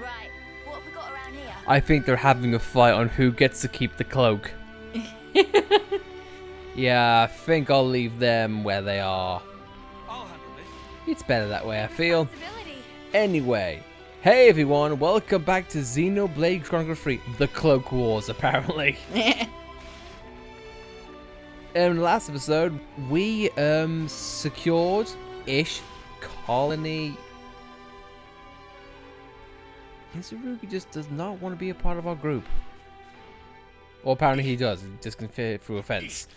Right, what have we got around here? I think they're having a fight on who gets to keep the cloak. Yeah, I think I'll leave them where they are. I'll handle this. It's better that way, I feel. Responsibility. Anyway, hey everyone, welcome back to Xenoblade Chronicles 3, the Cloak Wars, apparently. In the last episode, we secured-ish colony. Izurugi just does not want to be a part of our group. Or apparently he does, he just can fit through a fence.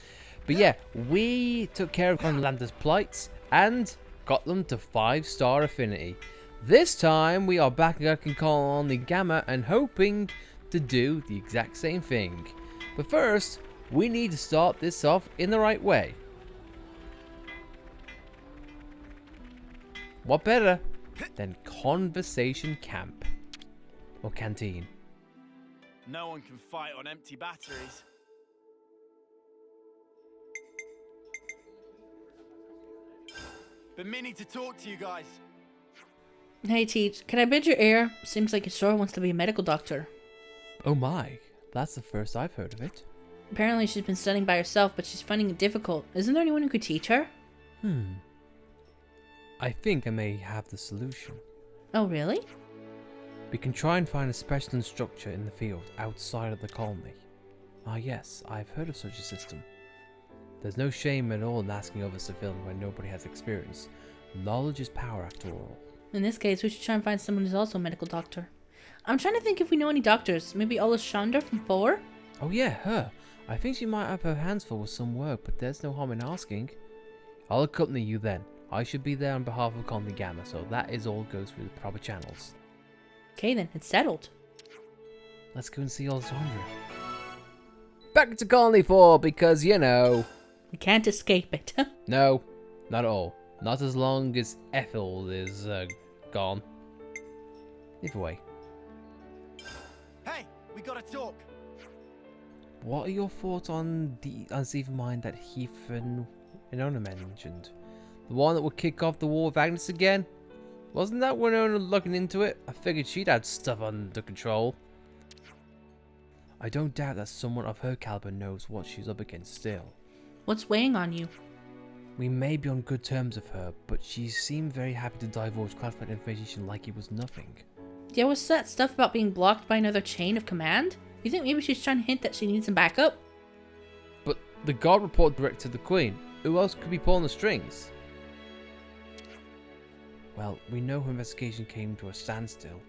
But yeah, we took care of Landa's plights and got them to 5-star affinity. This time we are back in Colony Gamma and hoping to do the exact same thing. But first, we need to start this off in the right way. What better than Conversation Camp or Canteen? No one can fight on empty batteries. Been meaning to talk to you guys. Hey Teach, can I bid your ear? Seems like your store wants to be a medical doctor. Oh my, that's the first I've heard of it. Apparently she's been studying by herself, but she's finding it difficult. Isn't there anyone who could teach her? I think I may have the solution. Oh really? We can try and find a special instructor in the field outside of the colony. Ah yes, I've heard of such a system. There's no shame at all in asking others to film when nobody has experience. Knowledge is power after all. In this case, we should try and find someone who's also a medical doctor. I'm trying to think if we know any doctors. Maybe Alessandra from 4? Oh yeah, her. I think she might have her hands full with some work, but there's no harm in asking. I'll accompany you then. I should be there on behalf of Colony Gamma, so that is all goes through the proper channels. Okay then, it's settled. Let's go and see Alessandra. Back to Colony 4, because, you know... We can't escape it. No, not at all. Not as long as Ethel is gone. Either way. Hey, we gotta talk. What are your thoughts on the unseen mind that Heath and Winona mentioned? The one that would kick off the war with Agnes again? Wasn't that Winona looking into it? I figured she'd had stuff under control. I don't doubt that someone of her caliber knows what she's up against still. What's weighing on you? We may be on good terms with her, but she seemed very happy to divulge classified information like it was nothing. Yeah, what's that stuff about being blocked by another chain of command? You think maybe she's trying to hint that she needs some backup? But the guard report direct to the Queen. Who else could be pulling the strings? Well, we know her investigation came to a standstill.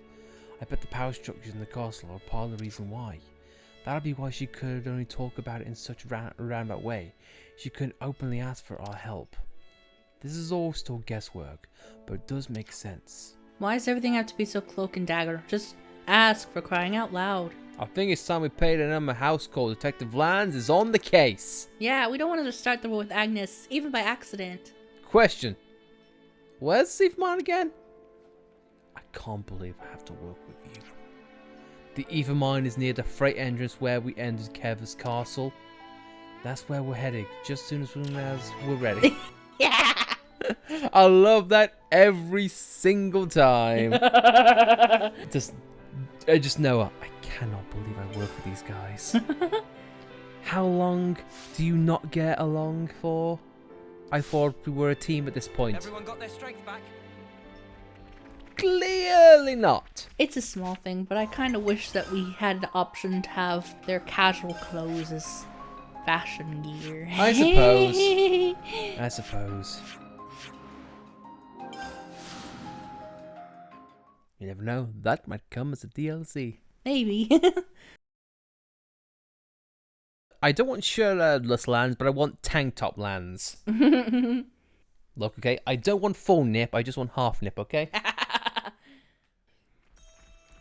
I bet the power structures in the castle are part of the reason why. That'll be why she could only talk about it in such a roundabout way. She couldn't openly ask for our help. This is all still guesswork, but it does make sense. Why does everything have to be so cloak and dagger? Just ask, for crying out loud. I think it's time we paid an number house call. Detective Lands is on the case. Yeah, we don't want to start the war with Agnes, even by accident. Question. Where's Seafmine again? I can't believe I have to work with you. The Ether Mine is near the freight entrance where we entered Keva's castle. That's where we're heading, just as soon as we're ready. Yeah! I love that every single time. I just know I cannot believe I work with these guys. How long do you not get along for? I thought we were a team at this point. Everyone got their strength back? Clearly not. It's a small thing, but I kind of wish that we had the option to have their casual clothes as fashion gear. I suppose. I suppose. You never know. That might come as a DLC. Maybe. I don't want shirtless lands, but I want tank top lands. Look, okay? I don't want full nip. I just want half nip, okay?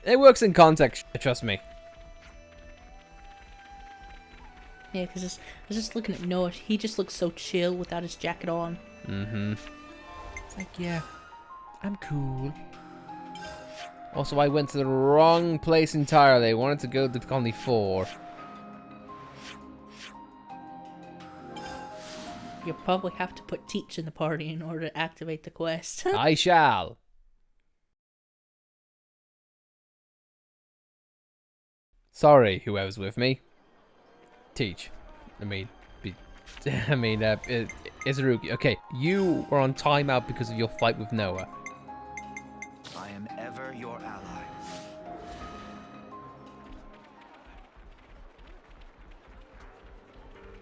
It works in context, trust me. Yeah, because I was just looking at Noah. He just looks so chill without his jacket on. Mm-hmm. It's like, yeah, I'm cool. Also, I went to the wrong place entirely. I wanted to go to Colony 4. You'll probably have to put Teach in the party in order to activate the quest. I shall. Sorry, whoever's with me. Teach. Izarugi. Okay, you were on timeout because of your fight with Noah. I am ever your ally.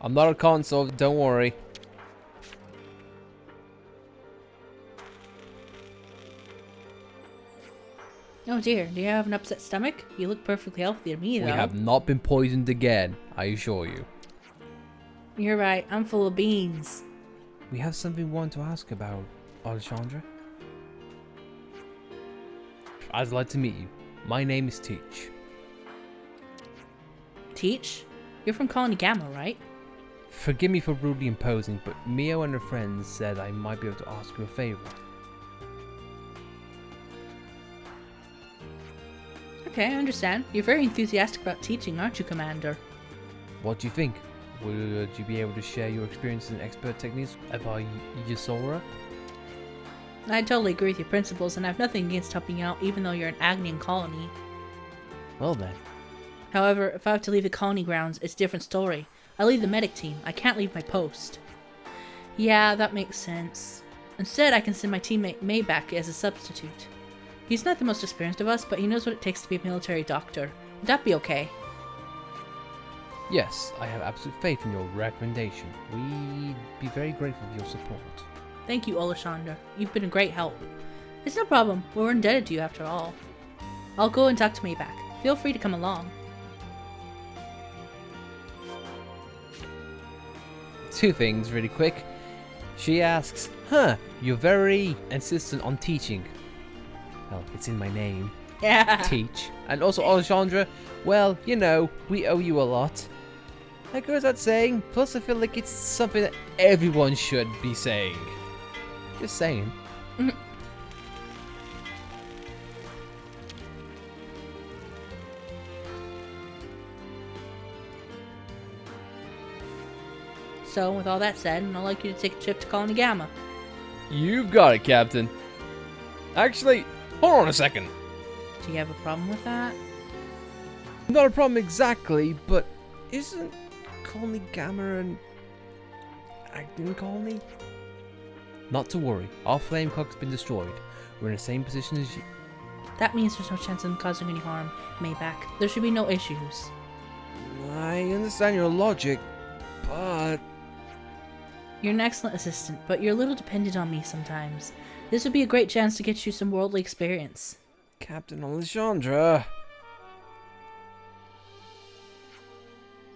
I'm not a console, don't worry. Oh dear, do you have an upset stomach? You look perfectly healthy to me, though. We have not been poisoned again, I assure you. You're right, I'm full of beans. We have something we want to ask about, Alexandra. I'd like to meet you. My name is Teach. Teach? You're from Colony Gamma, right? Forgive me for rudely imposing, but Mio and her friends said I might be able to ask you a favor. Okay, I understand. You're very enthusiastic about teaching, aren't you, Commander? What do you think? Would you be able to share your experiences and expert techniques about Yusora? I totally agree with your principles, and I have nothing against helping you out, even though you're an Agnian colony. Well then. However, if I have to leave the colony grounds, it's a different story. I lead the medic team. I can't leave my post. Yeah, that makes sense. Instead, I can send my teammate Maybach as a substitute. He's not the most experienced of us, but he knows what it takes to be a military doctor. Would that be okay? Yes, I have absolute faith in your recommendation. We'd be very grateful for your support. Thank you, Alexandra. You've been a great help. It's no problem. We're indebted to you after all. I'll go and talk to Maybach. Feel free to come along. Two things really quick. She asks, you're very insistent on teaching. Well, it's in my name. Yeah. Teach. And also, Alexandra, well, you know, we owe you a lot. That goes without saying. Plus, I feel like it's something that everyone should be saying. Just saying. So, with all that said, I'd like you to take a trip to Colony Gamma. You've got it, Captain. Actually, hold on a second. Do you have a problem with that? Not a problem exactly, but isn't Colony Gamma an Agnian colony? Not to worry, our flame cock's been destroyed. We're in the same position as you. That means there's no chance of them causing any harm, Maybach. There should be no issues. I understand your logic, but... You're an excellent assistant, but you're a little dependent on me sometimes. This would be a great chance to get you some worldly experience. Captain Alexandra...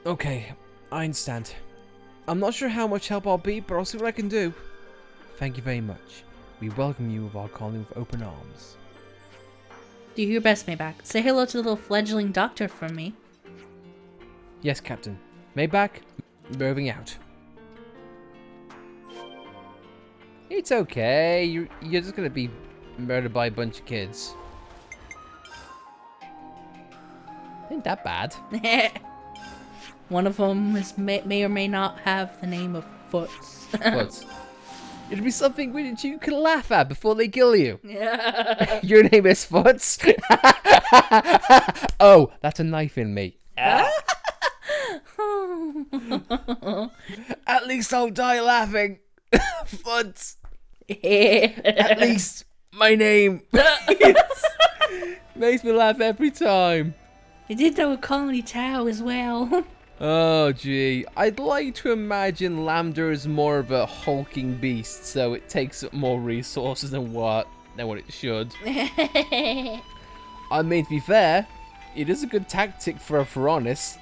Okay, I understand. I'm not sure how much help I'll be, but I'll see what I can do. Thank you very much. We welcome you with our colony with open arms. Do your best, Maybach. Say hello to the little fledgling doctor from me. Yes, Captain. Maybach, moving out. It's okay. You're just gonna be murdered by a bunch of kids. Ain't that bad. One of them may or may not have the name of Foots. Foots. It'll be something which you can laugh at before they kill you. Yeah. Your name is Foots? Oh, that's a knife in me. At least I'll die laughing. Foots. At least my name. Makes me laugh every time. I did that with Colony Tau as well. Oh, gee. I'd like to imagine Lambda is more of a hulking beast, so it takes up more resources than what it should. I mean, to be fair, it is a good tactic for a Pharaonis.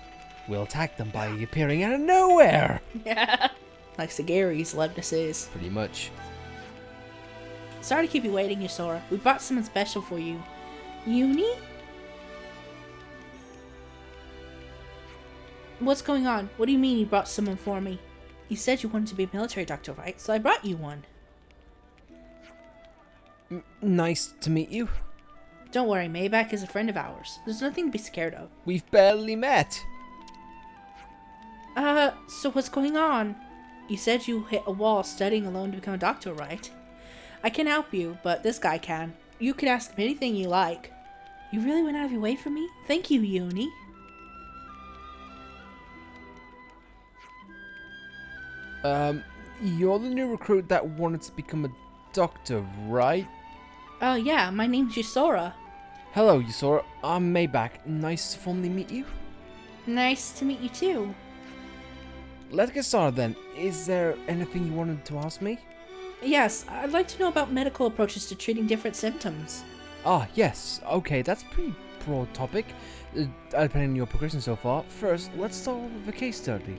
We'll attack them by appearing out of nowhere. Yeah. Like Sagari's Leibniz is. Pretty much. Sorry to keep you waiting, Yusora. We brought someone special for you. Uni? What's going on? What do you mean you brought someone for me? You said you wanted to be a military doctor, right? So I brought you one. Nice to meet you. Don't worry, Maybach is a friend of ours. There's nothing to be scared of. We've barely met. So what's going on? You said you hit a wall studying alone to become a doctor, right? I can help you, but this guy can. You can ask him anything you like. You really went out of your way for me? Thank you, Uni. You're the new recruit that wanted to become a doctor, right? Oh yeah, my name's Yusora. Hello, Yusora. I'm Maybach. Nice to formally meet you. Nice to meet you too. Let's get started then. Is there anything you wanted to ask me? Yes, I'd like to know about medical approaches to treating different symptoms. Ah, yes. Okay, that's a pretty broad topic. Depending on your progression so far. First, let's start with a case study.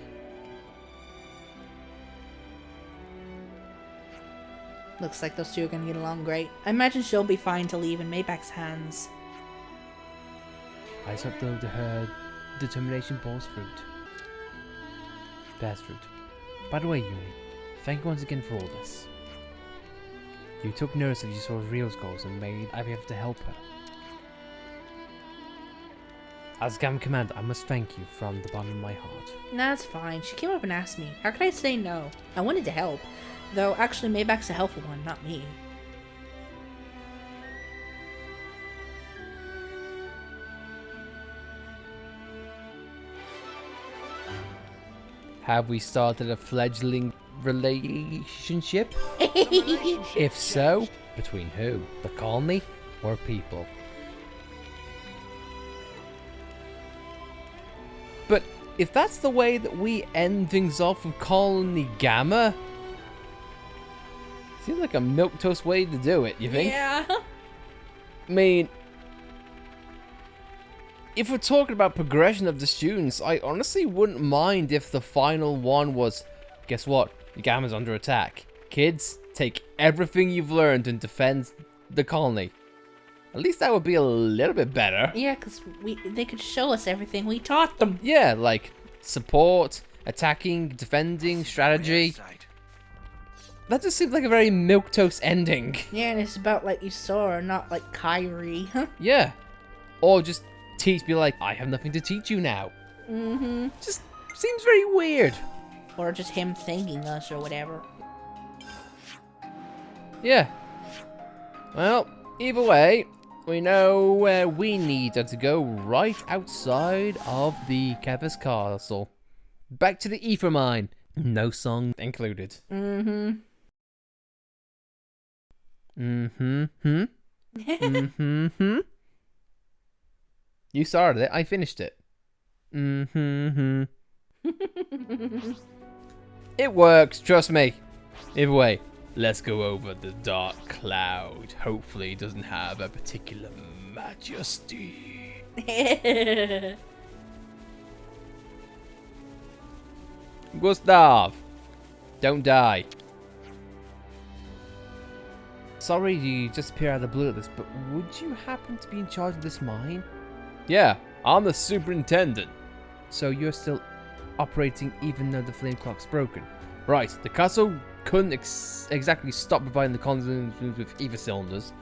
Looks like those two are gonna get along great. I imagine she'll be fine to leave in Maybach's hands. I just hope though her determination bears fruit. Bears fruit. By the way, Yuri, thank you once again for all this. You took notice of Yusora's real goals and made every effort to help her. As Gam Commander, I must thank you from the bottom of my heart. That's fine. She came up and asked me. How could I say no? I wanted to help. Though, actually, Maybach's a helpful one, not me. Have we started a fledgling relationship? If so, between who? The colony or people? But if that's the way that we end things off with Colony Gamma, seems like a milquetoast way to do it, you think? Yeah. I mean, if we're talking about progression of the students, I honestly wouldn't mind if the final one was, guess what? The Gamma's under attack. Kids, take everything you've learned and defend the colony. At least that would be a little bit better. Yeah, because they could show us everything we taught them. Yeah, like support, attacking, defending, strategy. That just seems like a very milquetoast ending. Yeah, and it's about like Yusora, not like Kyrie, huh? Yeah. Or just teach me like, I have nothing to teach you now. Mm-hmm. Just seems very weird. Or just him thanking us or whatever. Yeah. Well, either way, we know where we need to go right outside of the Kevis Castle. Back to the Ether Mine. No song included. Mm-hmm. Mm-hmm. Mm-hmm. You started it, I finished it. Mm-hmm. It works, trust me. Either way, let's go over the dark cloud. Hopefully it doesn't have a particular majesty. Gustav, don't die. Sorry you just appeared out of the blue at this, but would you happen to be in charge of this mine? Yeah, I'm the superintendent. So you're still operating even though the flame clock's broken? Right, the castle couldn't exactly stop providing the conduits with ether cylinders.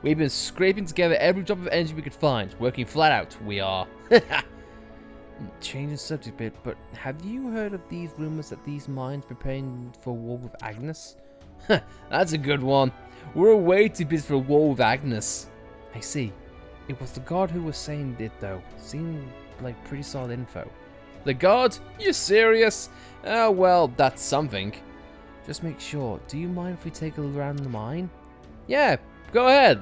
We've been scraping together every drop of energy we could find, working flat out, we are. Changing subject a bit, but have you heard of these rumors that these mines preparing for war with Agnes? That's a good one. We're way too busy for a war with Agnes. I see. It was the guard who was saying it though. Seemed like pretty solid info. The guard? You serious? Oh well, that's something. Just make sure. Do you mind if we take a look around the mine? Yeah, go ahead.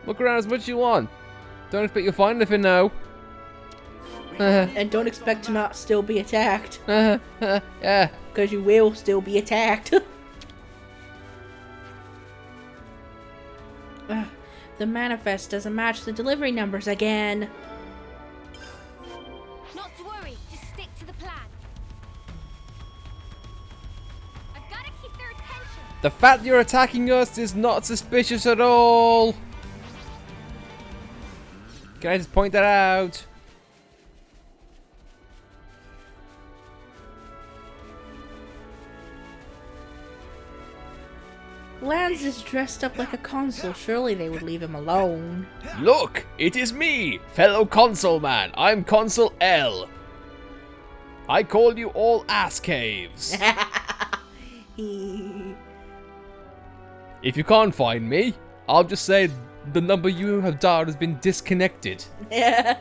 Look around as much as you want. Don't expect you'll find anything now. And don't expect to not still be attacked. Yeah. Because you will still be attacked. The manifest doesn't match the delivery numbers again. Not to worry, just stick to the plan. I've got to keep their attention. The fact you're attacking us is not suspicious at all. Can I just point that out? Lance is dressed up like a consul. Surely they would leave him alone. Look, it is me, fellow consul man. I'm Consul L. I call you all ass caves. If you can't find me, I'll just say the number you have dialed has been disconnected. You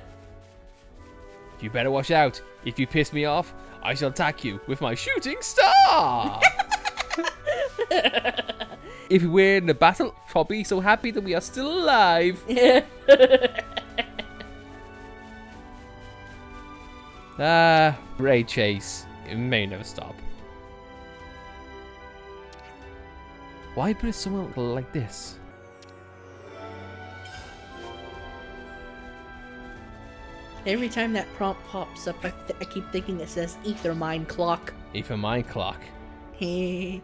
better watch out. If you piss me off, I shall attack you with my shooting star. If we win the battle, I'll be so happy that we are still alive. Ray chase. It may never stop. Why put it somewhere like this? Every time that prompt pops up, I keep thinking it says Ether Mine Clock. Ether Mine Clock. Hey.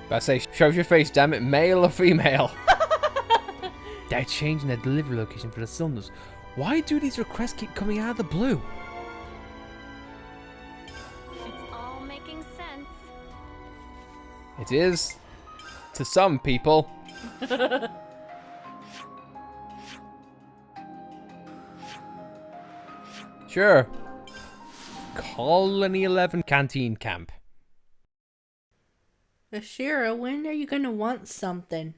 I say, show your face, damn it, male or female? They're changing their delivery location for the cylinders. Why do these requests keep coming out of the blue? It's all making sense. It is. To some people. Sure. Colony 11 Canteen Camp. Ashira, when are you gonna want something?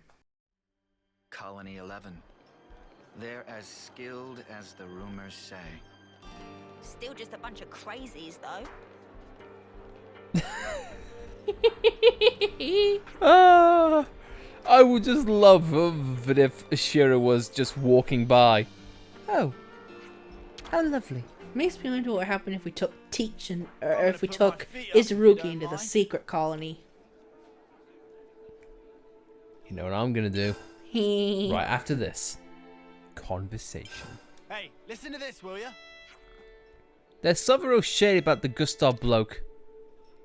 Colony 11. They're as skilled as the rumors say. Still just a bunch of crazies, though. I would just love it if Ashira was just walking by. Oh, how lovely. Makes me wonder what would happen if we took Teach and or I'm if we gonna put took my feet up if you Izurugi don't into the mind. secret colony. You know what I'm gonna do? Right. Right after this. Conversation. Hey, listen to this, will ya? There's something real shady about the Gustav bloke.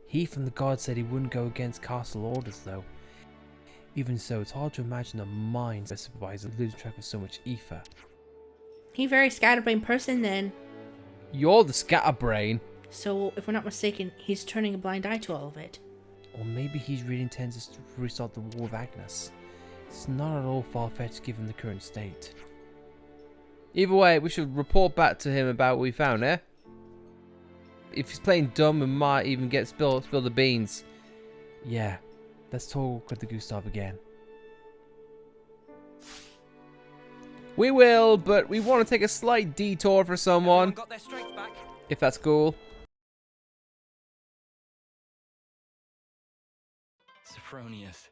He from the guard said he wouldn't go against castle orders though. Even so, it's hard to imagine the minds of a supervisor losing track of so much ether. He very scatterbrained person then. You're the scatterbrain. So, if we're not mistaken, he's turning a blind eye to all of it. Or maybe he's really intends to restart the war with Agnes. It's not at all far-fetched given the current state. Either way, we should report back to him about what we found, eh? If he's playing dumb, we might even get spill the beans. Yeah, let's talk with the Gustav again. We will, but we want to take a slight detour for someone. Got their strength back. If that's cool. Sophronius.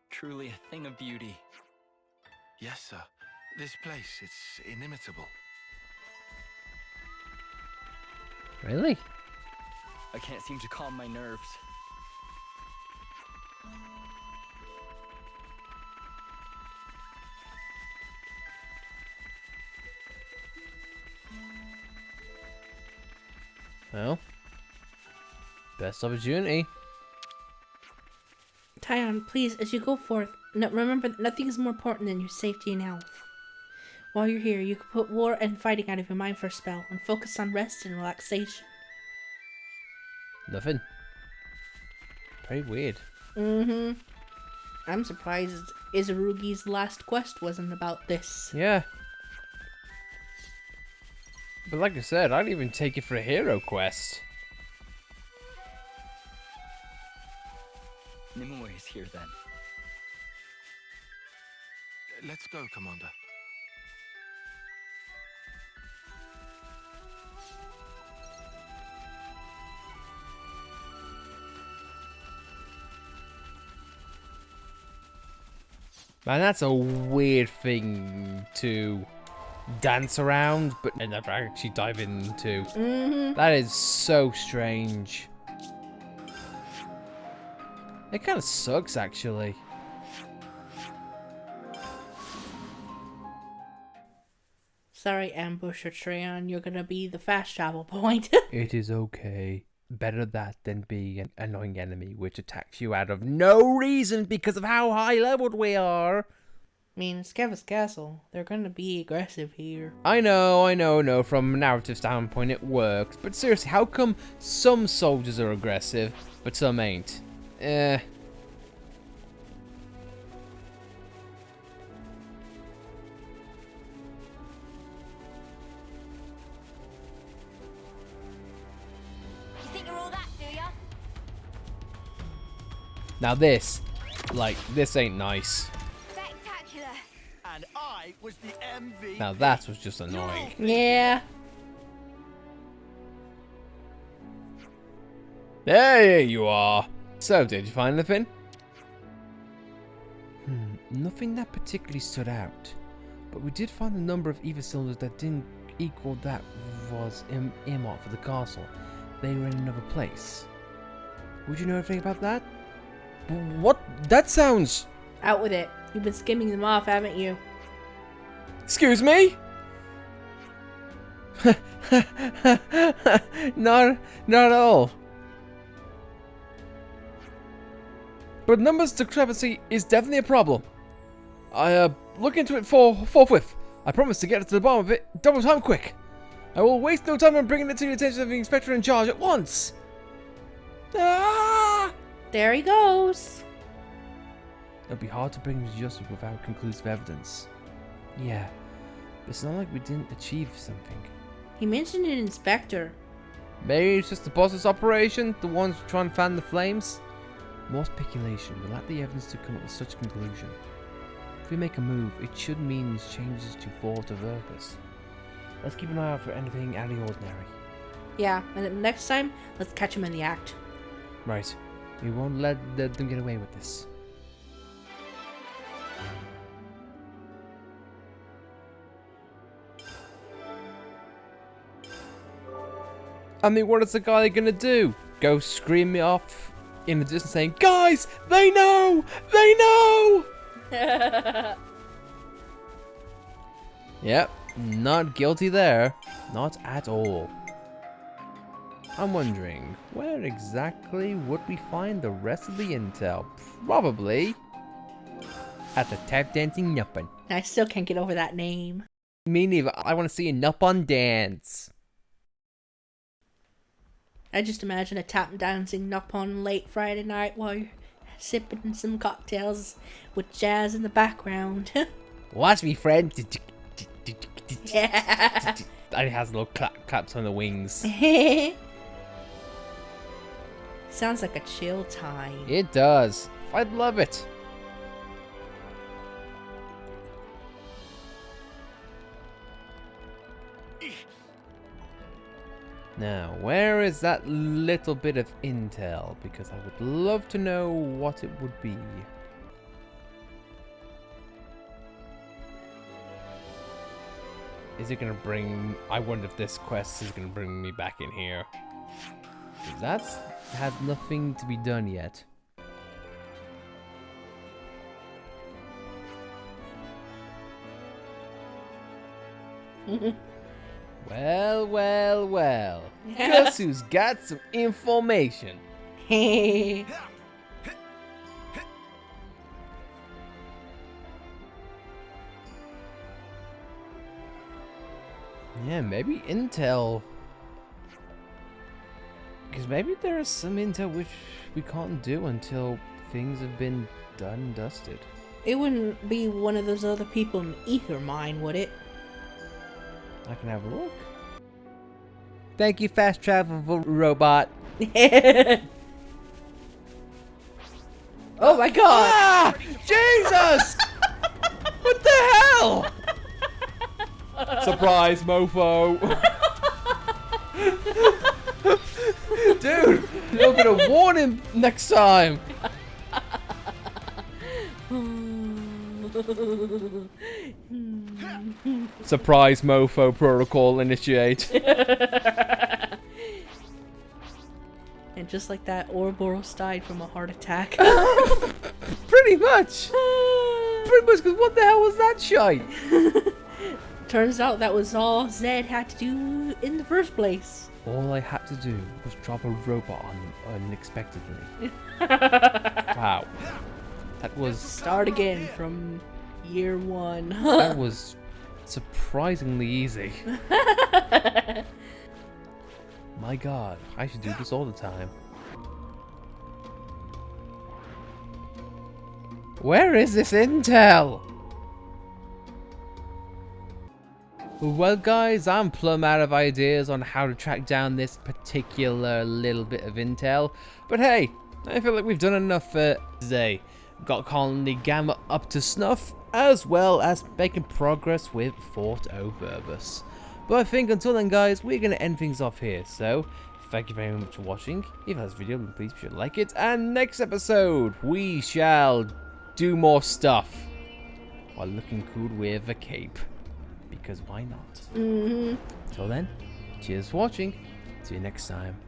Truly a thing of beauty. Yes, sir. This place, it's inimitable. Really? I can't seem to calm my nerves. Well, best opportunity. Tyon, please, as you go forth, remember that nothing is more important than your safety and health. While you're here, you can put war and fighting out of your mind for a spell and focus on rest and relaxation. Nothing. Pretty weird. I'm surprised Izurugi's last quest wasn't about this. Yeah. But like I said, I'd even take it for a hero quest. Nimue is here then. Let's go, Commander. Man, that's a weird thing to dance around, but never actually dive into. That is so strange. It kind of sucks, actually. Sorry, Ambusher Treon, you're gonna be the fast travel point. It is okay. Better that than being an annoying enemy which attacks you out of no reason because of how high leveled we are. I mean, it's Kevin's castle. They're gonna be aggressive here. I know, from a narrative standpoint it works, but seriously, how come some soldiers are aggressive, but some ain't? You think you're all that, do ya? Now this ain't nice. Bet Now that was just annoying. Yeah. There you are. So, did you find anything? Nothing that particularly stood out. But we did find a number of ether cylinders that didn't equal that was earmarked for the castle. They were in another place. Would you know anything about that? What? That sounds... Out with it. You've been skimming them off, haven't you? Excuse me? not at all. But numbers discrepancy is definitely a problem. I look into it forthwith. I promise to get to the bottom of it double time quick. I will waste no time on bringing it to the attention of the inspector in charge at once. Ah! There he goes. It'll be hard to bring him to justice without conclusive evidence. Yeah, but it's not like we didn't achieve something. He mentioned an inspector. Maybe it's just the boss's operation, the ones trying to fan the flames? More speculation. We lack the evidence to come up with such a conclusion. If we make a move, it should mean changes to force or purpose. Let's keep an eye out for anything out of the ordinary. Yeah, and then next time, let's catch him in the act. Right. We won't let them get away with this. I mean, what is the guy gonna do? Go scream me off in the distance saying, "Guys, they know! They know!" Yep, not guilty there. Not at all. I'm wondering, where exactly would we find the rest of the intel? Probably at the tap dancing Nuppin. I still can't get over that name. Me neither. I want to see a Nuppon dance. I just imagine a tap dancing Nuppon late Friday night while you're sipping some cocktails with jazz in the background. Watch me, friend. Yeah. It has little claps on the wings. Sounds like a chill time. It does. I'd love it. Now, where is that little bit of intel? Because I would love to know what it would be. Is it gonna bring... I wonder if this quest is gonna bring me back in here. That's had nothing to be done yet. Well. Guess who's got some information? Yeah, maybe intel. Because maybe there is some intel which we can't do until things have been done and dusted. It wouldn't be one of those other people in Ether Mine, would it? I can have a look. Thank you, fast travel robot. Oh my god! Ah! Jesus! What the hell? Surprise, mofo. Dude, a little bit of warning next time. Surprise, mofo protocol initiate. And just like that, Ouroboros died from a heart attack. Pretty much. Pretty much, because what the hell was that shite? Turns out that was all Zed had to do in the first place. All I had to do was drop a robot on him unexpectedly. Wow. That was... Start again from year one. That was surprisingly easy. My god, I should do this all the time. Where is this intel? Well guys, I'm plumb out of ideas on how to track down this particular little bit of intel. But hey, I feel like we've done enough for today. got Colony Gamma up to snuff, as well as making progress with Fort Overbus. But I think until then, guys, we're going to end things off here. So, thank you very much for watching. If you like this video, please be sure to like it. And next episode, we shall do more stuff while looking cool with a cape. Because why not? Until then, cheers for watching. See you next time.